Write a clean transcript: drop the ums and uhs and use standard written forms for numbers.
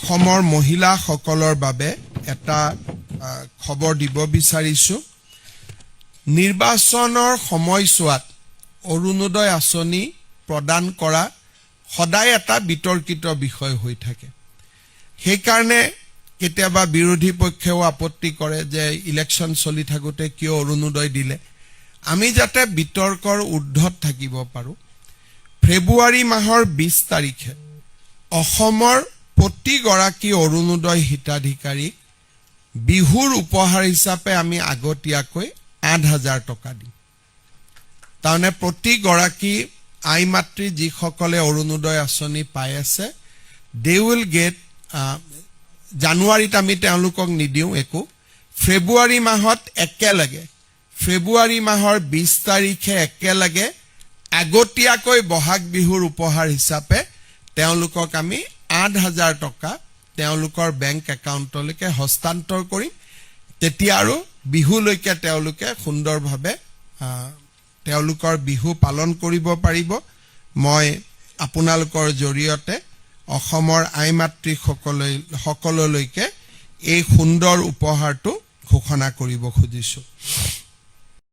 অসমৰ মহিলাসকলৰ বাবে এটা খবৰ দিব বিচাৰিছোঁ। নিৰ্বাচনৰ সময়ছোৱাত অৰুণোদয় আঁচনি প্ৰদান কৰা সদায় এটা বিতৰ্কিত বিষয় হৈ থাকে। সেইকাৰণে কেতিয়াবা বিৰোধী পক্ষেও আপত্তি কৰে যে ইলেকশ্যন চলি থাকোঁতে কিয় অৰুণোদয় দিলে। আমি যাতে বিতৰ্কৰ ঊৰ্ধত থাকিব পাৰোঁ, ফেব্ৰুৱাৰী মাহৰ 20 তাৰিখে অসমৰ প্ৰতিগৰাকী অৰুণোদয় হিতাধিকাৰীক বিহুৰ উপহাৰ হিচাপে আমি আগতীয়াকৈ 8,000 টকা দিম। তাৰমানে প্ৰতিগৰাকী আই মাতৃ যিসকলে অৰুণোদয় আঁচনি পাই আছে, দে উইল গেট, জানুৱাৰীত আমি তেওঁলোকক নিদিওঁ একো, ফেব্ৰুৱাৰী মাহত একেলগে, ফেব্ৰুৱাৰী মাহৰ 20 তাৰিখে একেলগে আগতীয়াকৈ বহাগ বিহুৰ উপহাৰ হিচাপে তেওঁলোকক আমি 8,000 টকা তেওঁলোকৰ বেংক একাউণ্টলৈকে হস্তান্তৰ কৰিম। তেতিয়া আৰু বিহুলৈকে তেওঁলোকে সুন্দৰভাৱে তেওঁলোকৰ বিহু পালন কৰিব পাৰিব। মই আপোনালোকৰ জৰিয়তে অসমৰ আই মাতৃসকললৈকে এই সুন্দৰ উপহাৰটো ঘোষণা কৰিব খুজিছোঁ।